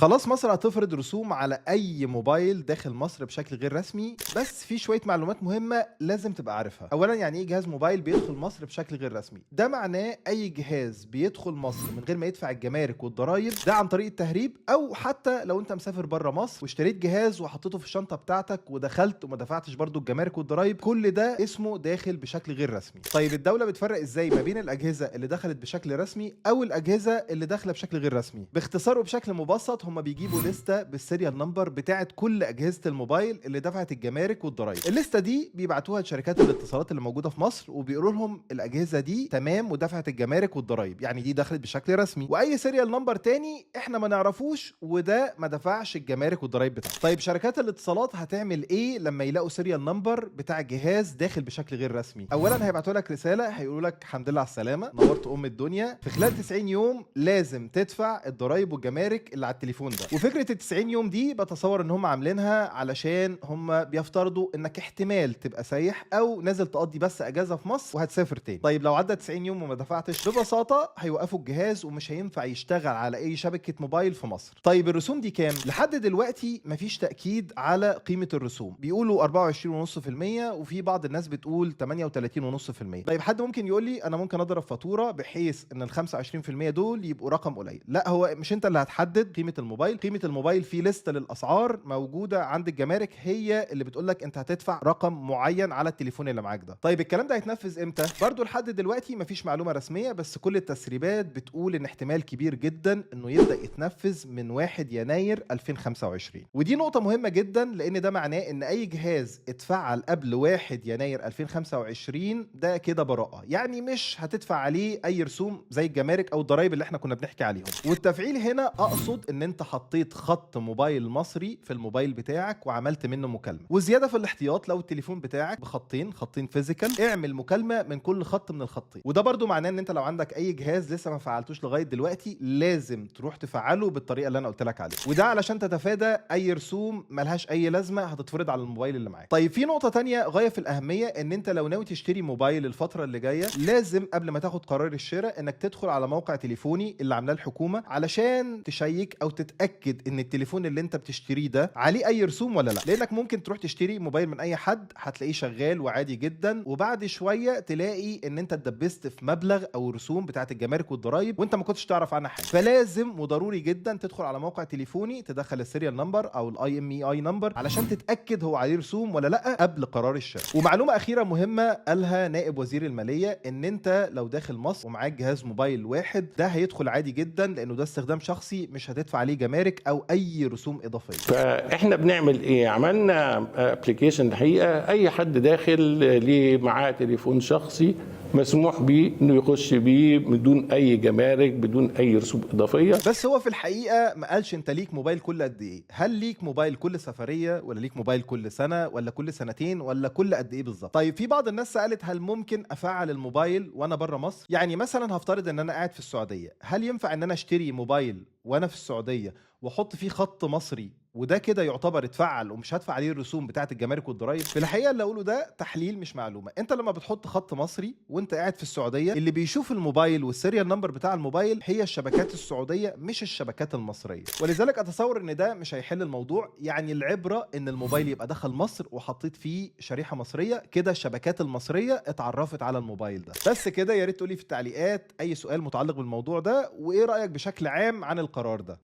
خلاص مصر هتفرض رسوم على أي موبايل داخل مصر بشكل غير رسمي، بس في شوية معلومات مهمة لازم تبقى عارفها. أولا، يعني إيه جهاز موبايل بيدخل مصر بشكل غير رسمي؟ ده معناه أي جهاز بيدخل مصر من غير ما يدفع الجمارك والضرايب، ده عن طريق التهريب، أو حتى لو أنت مسافر بره مصر واشتريت جهاز وحطيته في الشنطة بتاعتك ودخلت وما دفعتش برضو الجمارك والضرايب، كل ده اسمه داخل بشكل غير رسمي. طيب الدولة بتفرق إزاي ما بين الأجهزة اللي دخلت بشكل رسمي أو الأجهزة اللي داخلة بشكل غير رسمي؟ باختصار وبشكل مبسط، هم بيجيبوا لستة بالسيريال نمبر بتاعه كل اجهزه الموبايل اللي دفعت الجمارك والضرايب. الليسته دي بيبعتوها لشركات الاتصالات اللي موجوده في مصر، وبيقولوا لهم الاجهزه دي تمام ودفعت الجمارك والضرايب، يعني دي دخلت بشكل رسمي. واي سيريال نمبر تاني احنا ما نعرفوش وده ما دفعش الجمارك والضرايب بتاعته. طيب شركات الاتصالات هتعمل ايه لما يلاقوا سيريال نمبر بتاع جهاز داخل بشكل غير رسمي؟ اولا هيبعتوا لك رساله هيقولوا لك الحمد لله على السلامه، نورت الدنيا، في خلال 90 يوم لازم تدفع الضرايب والجمارك اللي على التليفون ده. وفكره ال 90 يوم دي بتصور ان هم عاملينها علشان هم بيفترضوا انك احتمال تبقى سايح او نازل تقضي بس اجازه في مصر وهتسافر تاني. طيب لو عدى 90 يوم وما دفعتش، ببساطه هيوقفوا الجهاز ومش هينفع يشتغل على اي شبكه موبايل في مصر. طيب الرسوم دي كام؟ لحد دلوقتي مفيش تاكيد على قيمه الرسوم، بيقولوا 24.5% وفي بعض الناس بتقول 38.5%. طيب حد ممكن يقول لي انا ممكن اضرب فاتوره بحيث ان ال 25% دول يبقوا رقم قليل. لا، هو مش انت اللي هتحدد قيمه الموبايل. قيمه الموبايل في لسته للاسعار موجوده عند الجمارك، هي اللي بتقول لك انت هتدفع رقم معين على التليفون اللي معاك ده. طيب الكلام ده هيتنفذ امتى؟ برضو لحد دلوقتي مفيش معلومه رسميه، بس كل التسريبات بتقول ان احتمال كبير جدا انه يبدا يتنفذ من 1 يناير 2025. ودي نقطه مهمه جدا، لان ده معناه ان اي جهاز اتفعل قبل 1 يناير 2025 ده كده براءه، يعني مش هتدفع عليه اي رسوم زي الجمارك او الضرايب اللي احنا كنا بنحكي عليهم. والتفعيل هنا اقصد ان انت حطيت خط موبايل مصري في الموبايل بتاعك وعملت منه مكالمه. وزياده في الاحتياط، لو التليفون بتاعك بخطين فيزيكال، اعمل مكالمه من كل خط من الخطين. وده برضو معناه ان انت لو عندك اي جهاز لسه ما فعلتوش لغايه دلوقتي لازم تروح تفعله بالطريقه اللي انا قلت لك عليها، وده علشان تتفادى اي رسوم ملهاش اي لازمه هتتفرض على الموبايل اللي معاك. طيب في نقطه تانية غايه في الاهميه، ان انت لو ناوي تشتري موبايل الفتره اللي جايه لازم قبل ما تاخد قرار الشراء انك تدخل على موقع تليفوني اللي عاملاه الحكومه علشان تشيك او تتاكد ان التليفون اللي انت بتشتريه ده عليه اي رسوم ولا لا. لانك ممكن تروح تشتري موبايل من اي حد هتلاقيه شغال وعادي جدا، وبعد شويه تلاقي ان انت اتدبست في مبلغ او رسوم بتاعه الجمارك والضرايب وانت ما كنتش تعرف عنها حاجه. فلازم وضروري جدا تدخل على موقع تليفوني، تدخل السيريال نمبر او الاي ام اي اي نمبر علشان تتاكد هو عليه رسوم ولا لا قبل قرار الشراء. ومعلومه اخيره مهمه قالها نائب وزير الماليه، ان انت لو داخل مصر ومعاك جهاز موبايل واحد ده هيدخل عادي جدا، لانه ده استخدام شخصي مش هتدفع عليه جمارك او اي رسوم اضافيه. فاحنا بنعمل ايه؟ عملنا ابلكيشن الحقيقه اي حد داخل ليه معاه تليفون شخصي مسموح بيه انه يخش بيه بدون اي جمارك بدون اي رسوم اضافيه. بس هو في الحقيقه ما قالش انت ليك موبايل كل قد ايه. هل ليك موبايل كل سفريه، ولا ليك موبايل كل سنه، ولا كل سنتين، ولا كل قد ايه بالظبط؟ طيب في بعض الناس سالت هل ممكن افعل الموبايل وانا بره مصر؟ يعني مثلا هفترض ان انا قاعد في السعوديه، هل ينفع ان انا اشتري موبايل وانا في السعوديه واحط فيه خط مصري وده كده يعتبر اتفعل ومش هدفع عليه الرسوم بتاعه الجمارك والضرايب؟ في الحقيقه اللي اقوله ده تحليل مش معلومه. انت لما بتحط خط مصري وانت قاعد في السعوديه، اللي بيشوف الموبايل والسيريال نمبر بتاع الموبايل هي الشبكات السعوديه مش الشبكات المصريه. ولذلك اتصور ان ده مش هيحل الموضوع. يعني العبره ان الموبايل يبقى دخل مصر وحطيت فيه شريحه مصريه، كده الشبكات المصريه اتعرفت على الموبايل ده. بس كده، يا ريت تقولي في التعليقات اي سؤال متعلق بالموضوع ده، وايه رايك بشكل عام عن القرار ده.